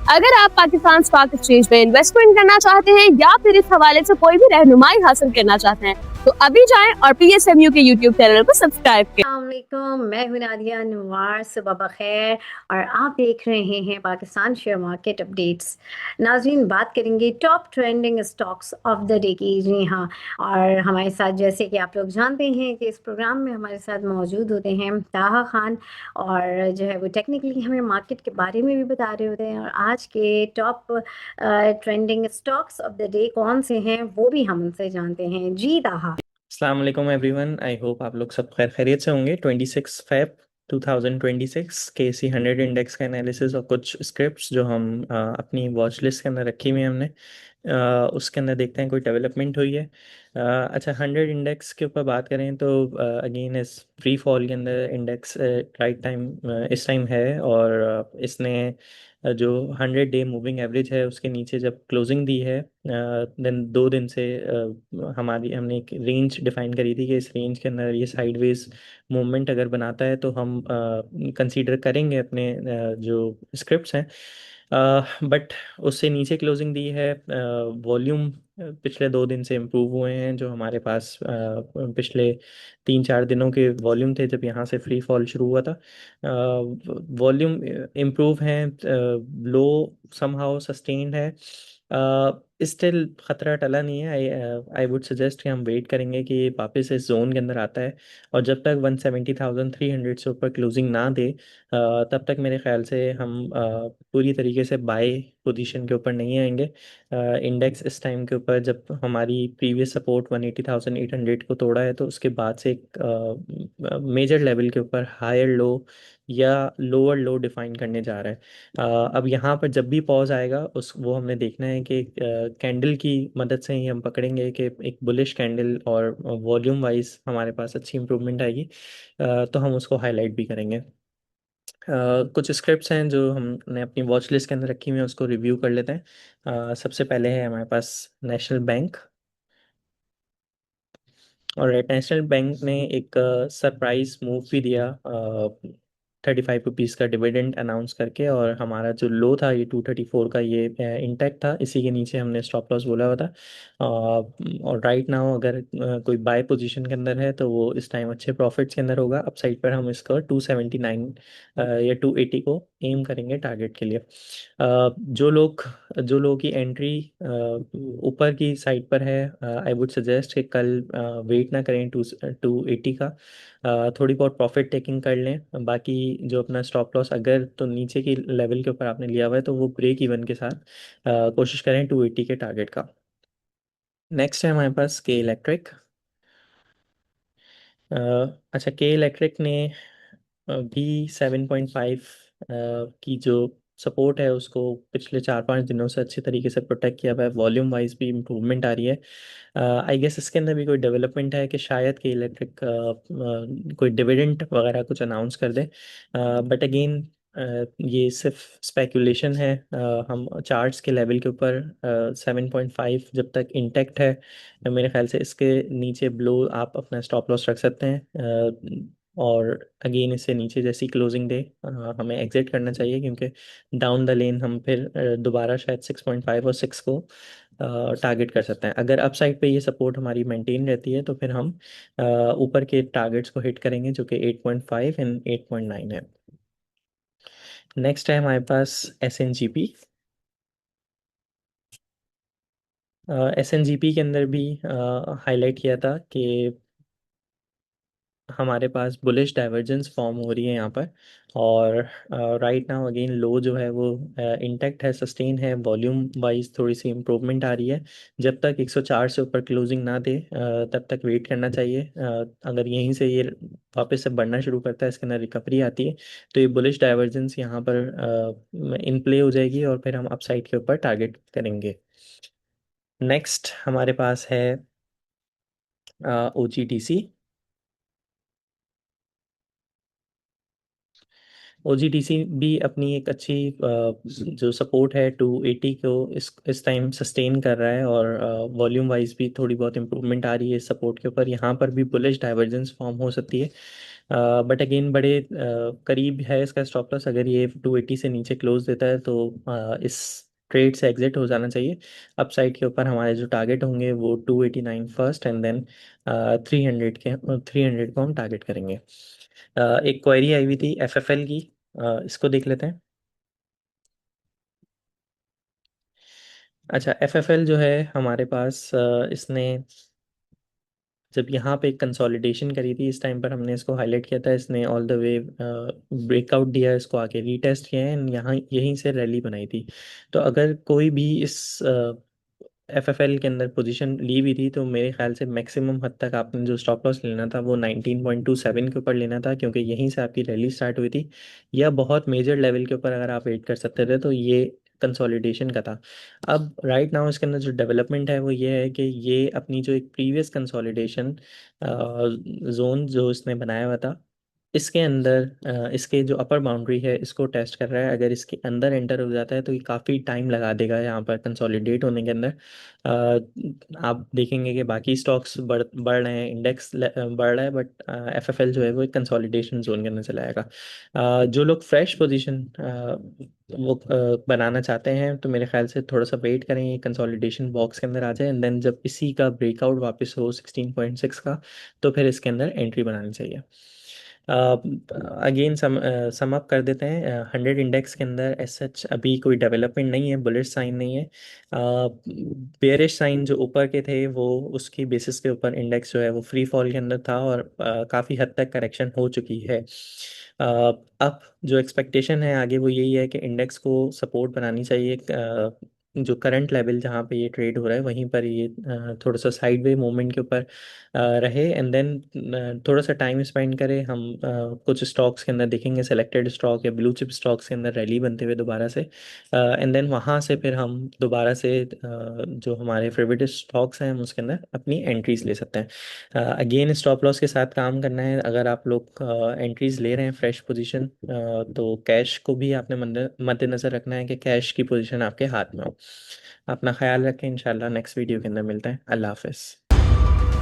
अगर आप Pakistan stock exchange में इन्वेस्टमेंट करना चाहते हैं या फिर इस हवाले से कोई भी रहनुमाई हासिल करना चाहते हैं तो अभी जाएं और PSMU के YouTube चैनल को सब्सक्राइब करें। अस्सलामुअलैकुम, मैं हूं नादिया नवार। सुबह बखैर और आप देख रहे हैं पाकिस्तान शेयर मार्केट अपडेट्स। नाज़रीन, बात करेंगे top trending stocks of the day की। जी हाँ, और हमारे साथ, जैसे कि आप लोग जानते हैं कि इस प्रोग्राम में हमारे साथ मौजूद होते हैं ताहा खान, और जो है वो टेक्निकली हमें मार्केट के बारे में भी बता रहे होते हैं, और आज के top trending stocks of the day कौन से हैं वो भी हम उनसे जानते हैं। जी ताहा। अस्सलाम वालेकुम एवरीवन, आई होप आप लोग सब खैर खैरियत से होंगे। 26 फेब 2026 KC 100 इंडेक्स का एनालिसिस और कुछ स्क्रिप्ट्स जो हम अपनी वॉच लिस्ट के अंदर रखी हुई हैं हमने, उसके अंदर देखते हैं कोई डेवलपमेंट हुई है। अच्छा, 100 इंडेक्स के ऊपर बात करें तो अगेन इस फ्री फॉल के अंदर इंडेक्स राइट टाइम इस टाइम है, और इसने जो 100 डे मूविंग एवरेज है उसके नीचे जब क्लोजिंग दी है, देन 2 दिन से हमने एक रेंज डिफाइन करी थी कि इस रेंज के अंदर ये साइडवेज मूवमेंट अगर बनाता है तो हम कंसीडर करेंगे अपने जो स्क्रिप्ट्स हैं। बट उससे नीचे क्लोजिंग दी है। वॉल्यूम पिछले 2 दिन से इम्प्रूव हुए हैं, जो हमारे पास पिछले 3-4 दिनों के वॉल्यूम थे जब यहाँ से फ्री फॉल शुरू हुआ था। वॉल्यूम इम्प्रूव हैं, लो समहाउ सस्टेन्ड है। स्टिल ख़तरा टला नहीं है। आई वुड सजेस्ट कि हम वेट करेंगे कि ये वापस इस जोन के अंदर आता है, और जब तक 170,300 से ऊपर क्लोजिंग ना दे तब तक मेरे ख्याल से हम पूरी तरीके से बाय पोजीशन के ऊपर नहीं आएंगे। इंडेक्स इस टाइम के ऊपर जब हमारी प्रीवियस सपोर्ट 180,800 को तोड़ा है, तो उसके बाद से एक मेजर लेवल के ऊपर हायर लो या लोअर लो डिफाइन करने जा रहा है। अब यहाँ पर जब भी पॉज आएगा उस वो हमने देखना है कि कैंडल की मदद से ही हम पकड़ेंगे कि एक बुलिश कैंडल और वॉल्यूम वाइज हमारे पास अच्छी इंप्रूवमेंट आएगी, तो हम उसको हाईलाइट भी करेंगे। कुछ स्क्रिप्ट्स हैं जो हमने अपनी वॉच लिस्ट के अंदर रखी हुई हैं, उसको रिव्यू कर लेते हैं। सबसे पहले है हमारे पास नेशनल बैंक। और नेशनल बैंक ने एक सरप्राइज मूव भी दिया 35 रुपीज़ का डिविडेंड अनाउंस करके, और हमारा जो लो था ये 234 का, ये इंटैक्ट था। इसी के नीचे हमने स्टॉप लॉस बोला हुआ था। और राइट नाउ अगर कोई बाय पोजीशन के अंदर है तो वो इस टाइम अच्छे प्रॉफिट्स के अंदर होगा। अपसाइड पर हम इसको 279 या 280 को एम करेंगे टारगेट के लिए। जो लोग की एंट्री ऊपर की साइड पर है, आई वुड सजेस्ट कि कल वेट ना करें 280 का, थोड़ी बहुत प्रॉफिट टेकिंग कर लें। बाकी जो अपना स्टॉप लॉस अगर तो नीचे की लेवल के ऊपर आपने लिया हुआ है तो वो ब्रेक इवन के साथ कोशिश करें 280 के टारगेट का। नेक्स्ट है हमारे पास के इलेक्ट्रिक। अच्छा, के इलेक्ट्रिक ने भी 7.5 की जो सपोर्ट है उसको पिछले 4-5 दिनों से अच्छे तरीके से प्रोटेक्ट किया हुआ है। वॉल्यूम वाइज भी इम्प्रूवमेंट आ रही है। आई गेस इसके अंदर भी कोई डेवलपमेंट है कि शायद कि इलेक्ट्रिक कोई डिविडेंड वगैरह कुछ अनाउंस कर दे। बट अगेन ये सिर्फ स्पेकुलेशन है। हम चार्ट्स के लेवल के ऊपर 7.5 जब तक इंटेक्ट है, मेरे ख्याल से इसके नीचे ब्लो आप अपना स्टॉप लॉस रख सकते हैं। और अगेन इससे नीचे जैसी क्लोजिंग डे हमें एग्जिट करना चाहिए, क्योंकि डाउन द लेन हम फिर दोबारा शायद 6.5 और 6 को टारगेट कर सकते हैं। अगर अप साइड पे ये सपोर्ट हमारी मेंटेन रहती है तो फिर हम ऊपर के टारगेट्स को हिट करेंगे, जो कि 8.5 एंड 8.9 है। नेक्स्ट है हमारे पास SNGP। SNGP के अंदर भी हाईलाइट किया था कि हमारे पास बुलिश डाइवर्जेंस फॉर्म हो रही है यहाँ पर, और राइट नाउ अगेन लो जो है वो इंटैक्ट है, सस्टेन है। वॉल्यूम वाइज थोड़ी सी इम्प्रूवमेंट आ रही है। जब तक 104 से ऊपर क्लोजिंग ना दे तब तक वेट करना चाहिए। अगर यहीं से ये वापस से बढ़ना शुरू करता है, इसके अंदर रिकवरी आती है, तो ये बुलिश डाइवर्जेंस यहाँ पर इन प्ले हो जाएगी, और फिर हम अपसाइड के ऊपर टारगेट करेंगे। नेक्स्ट हमारे पास है OGTC। OGTC भी अपनी एक अच्छी जो सपोर्ट है 280 को इस टाइम सस्टेन कर रहा है, और वॉल्यूम वाइज भी थोड़ी बहुत इंप्रूवमेंट आ रही है इस सपोर्ट के ऊपर। यहाँ पर भी बुलिश डाइवर्जेंस फॉर्म हो सकती है। बट अगेन बड़े करीब है इसका स्टॉप लॉस। अगर ये 280 से नीचे क्लोज देता है तो इस ट्रेड से एग्जिट हो जाना चाहिए। अपसाइड के ऊपर हमारे जो टारगेट होंगे वो 289 फर्स्ट एंड देन 300 को हम टारगेट करेंगे। एक क्वेरी आई हुई थी एफएफएल की, इसको देख लेते हैं। अच्छा, एफएफएल जो है हमारे पास इसने जब यहाँ पे कंसोलिडेशन करी थी इस टाइम पर हमने इसको हाईलाइट किया था, इसने ऑल द वे ब्रेकआउट दिया, इसको आके रीटेस्ट किया है एंड यहाँ यहीं से रैली बनाई थी। तो अगर कोई भी इस एफएफएल के अंदर पोजीशन ली हुई थी तो मेरे ख्याल से मैक्सिमम हद तक आपने जो स्टॉप लॉस लेना था वो 19.27 के ऊपर लेना था, क्योंकि यहीं से आपकी रैली स्टार्ट हुई थी। या बहुत मेजर लेवल के ऊपर अगर आप वेट कर सकते थे तो ये कंसोलिडेशन का था। अब राइट नाउ इसके अंदर जो डेवलपमेंट है वो ये है कि ये अपनी जो एक प्रीवियस कंसोलिडेशन जोन जो इसने बनाया हुआ था इसके अंदर इसके जो अपर बाउंड्री है इसको टेस्ट कर रहा है। अगर इसके अंदर एंटर हो जाता है तो ये काफ़ी टाइम लगा देगा यहाँ पर कंसोलिडेट होने के अंदर। आप देखेंगे कि बाकी स्टॉक्स बढ़ रहे हैं, इंडेक्स बढ़ रहा है, बट एफएफएल जो है वो एक कंसोलिडेशन जोन के अंदर चला जाएगा। जो लोग फ्रेश पोजीशन वो बनाना चाहते हैं तो मेरे ख्याल से थोड़ा सा वेट करें, ये कंसोलिडेशन बॉक्स के अंदर आ जाए एंड देन जब इसी का ब्रेकआउट वापस हो 16.6 का तो फिर इसके अंदर एंट्री बनानी चाहिए। अगेन सम अप कर देते हैं। 100 इंडेक्स के अंदर एज सच अभी कोई डेवलपमेंट नहीं है, बुलिश साइन नहीं है। बेयरिश साइन जो ऊपर के थे वो उसकी बेसिस के ऊपर इंडेक्स जो है वो फ्री फॉल के अंदर था और काफ़ी हद तक करेक्शन हो चुकी है। अब जो एक्सपेक्टेशन है आगे वो यही है कि इंडेक्स को सपोर्ट बनानी चाहिए। जो करंट लेवल जहाँ पे ये ट्रेड हो रहा है वहीं पर ये थोड़ा सा साइडवे मूवमेंट के ऊपर रहे एंड देन थोड़ा सा टाइम स्पेंड करें। हम कुछ स्टॉक्स के अंदर देखेंगे, सेलेक्टेड स्टॉक या ब्लू चिप स्टॉक्स के अंदर रैली बनते हुए दोबारा से, एंड देन वहाँ से फिर हम दोबारा से जो हमारे फेवरेट स्टॉक्स हैं हम उसके अंदर अपनी एंट्रीज ले सकते हैं। अगेन स्टॉप लॉस के साथ काम करना है। अगर आप लोग एंट्रीज ले रहे हैं फ्रेश पोजीशन तो कैश को भी आपने मद्देनज़र रखना है कि कैश की पोजीशन आपके हाथ में हो। अपना ख्याल रखें, इंशाल्लाह नेक्स्ट वीडियो के अंदर मिलते हैं। अल्लाह हाफिज़।